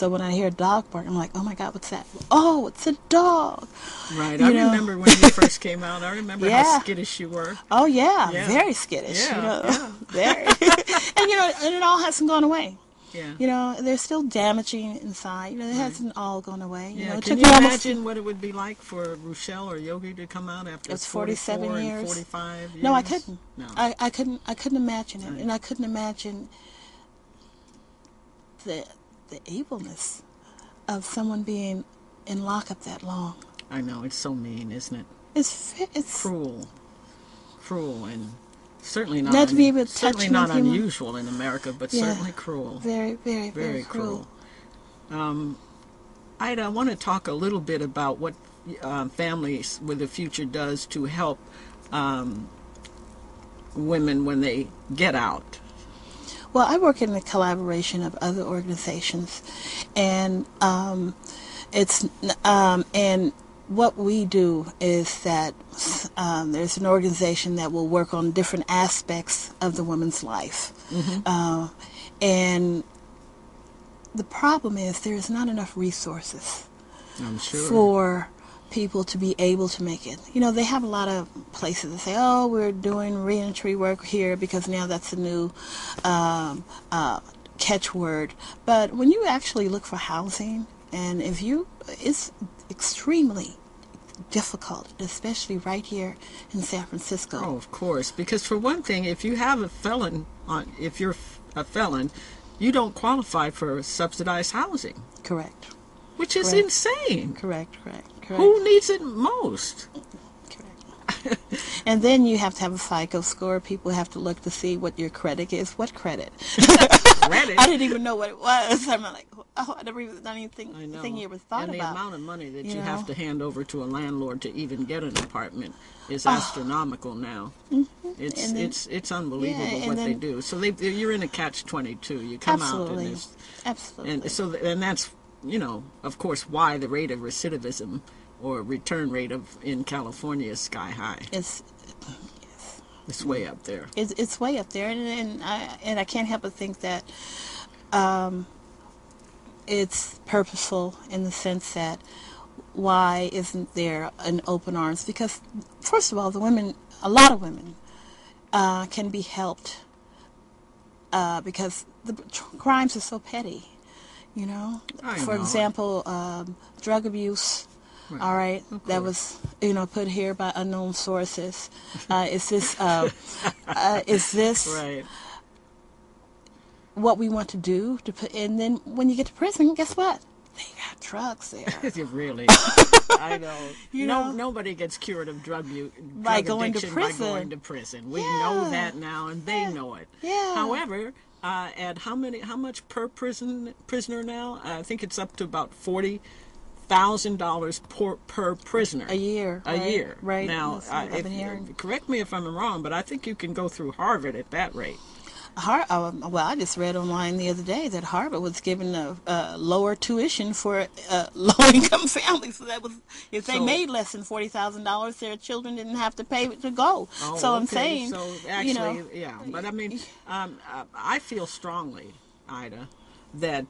So when I hear a dog bark, I'm like, oh my God, what's that? Oh, it's a dog. Right. I remember when you first came out. I remember how skittish you were. Oh yeah, very skittish. Yeah. Very. And and it all hasn't gone away. Yeah. They're still damaging inside. It hasn't all gone away. Yeah. It Can took you me imagine what it would be like for Rochelle or Yogi to come out after 47 years, and 45 years? No, I couldn't. No. I couldn't imagine it, and I couldn't imagine the evilness of someone being in lockup that long. I know, it's so mean, isn't it? It's cruel, and certainly not unusual in America, but certainly cruel. Very, very, very cruel. Ida, I want to talk a little bit about what Families with the Future does to help women when they get out. Well, I work in the collaboration of other organizations, and and what we do is that there's an organization that will work on different aspects of the woman's life. And the problem is there's not enough resources for people to be able to make it. They have a lot of places that say, oh, we're doing reentry work here because now that's a new catchword. But when you actually look for housing, and it's extremely difficult, especially right here in San Francisco. Oh, of course, because for one thing, if you're a felon, you don't qualify for subsidized housing. Correct. Which is insane. Correct. Who needs it most? Correct. And then you have to have a FICO score. People have to look to see what your credit is. What credit? Credit? I didn't even know what it was. I'm like, oh, I never even done anything you ever thought about. And the amount of money that you have to hand over to a landlord to even get an apartment is astronomical now. It's unbelievable what they do. So you're in a catch-22. You come out and absolutely, and that's of course why the rate of recidivism or return rate in California is sky high. It's way up there. It's way up there, and I can't help but think that it's purposeful in the sense that why isn't there an open arms? Because first of all, a lot of women can be helped because the crimes are so petty. For example, drug abuse. Right. All right, that was put here by unknown sources. Is this right? What we want to do to put? And then when you get to prison, guess what? They got drugs there. Really? I know. Nobody gets cured of drug addiction by going to prison. We know that now, and they know it. Yeah. However, at how much per prisoner now? I think it's up to about $40,000 per prisoner a year. A year. Right. Now, correct me if I'm wrong, but I think you can go through Harvard at that rate. Well, I just read online the other day that Harvard was given a lower tuition for low-income families. So that was if they made less than $40,000, their children didn't have to pay to go. Oh, so I'm saying, so actually, But I mean, I feel strongly, Ida, that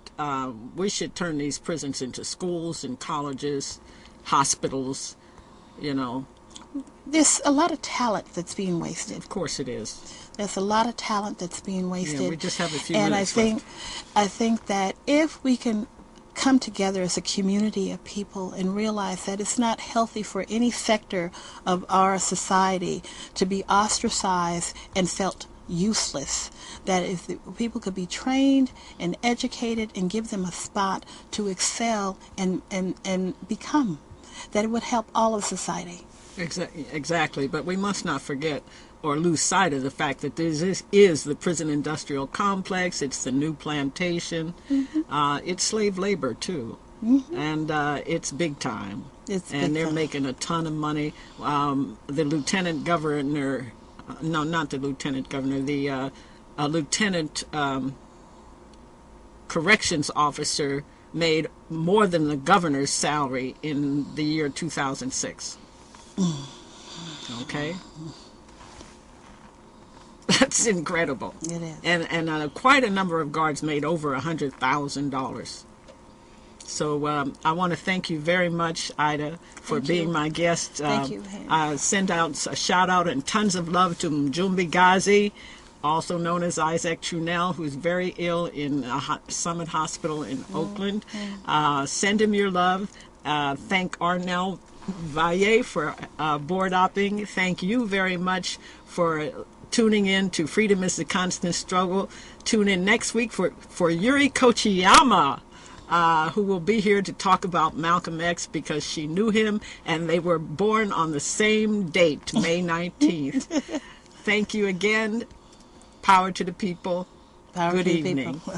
we should turn these prisons into schools and colleges, hospitals. There's a lot of talent that's being wasted. Of course it is. There's a lot of talent that's being wasted. Yeah, we just have a few minutes left. I think that if we can come together as a community of people and realize that it's not healthy for any sector of our society to be ostracized and felt useless, that if people could be trained and educated and give them a spot to excel and become, that it would help all of society. Exactly, but we must not forget or lose sight of the fact that this is the prison industrial complex. It's the new plantation. It's slave labor too, and it's big time. They're making a ton of money. The lieutenant governor, no, not the lieutenant governor, the lieutenant corrections officer made more than the governor's salary in the year 2006. Okay? That's incredible. It is. And quite a number of guards made over $100,000. So I want to thank you very much, Ida, for being my guest. Thank you. I send out a shout out and tons of love to Mjumbi Ghazi, also known as Isaac Trunell, who's very ill in Summit Hospital in Oakland. Send him your love. Thank Arnell Valle for board opping. Thank you very much for tuning in to Freedom is the Constant Struggle. Tune in next week for Yuri Kochiyama, who will be here to talk about Malcolm X, because she knew him and they were born on the same date, May 19th. Thank you again. Power to the people. Power Good to the evening. people.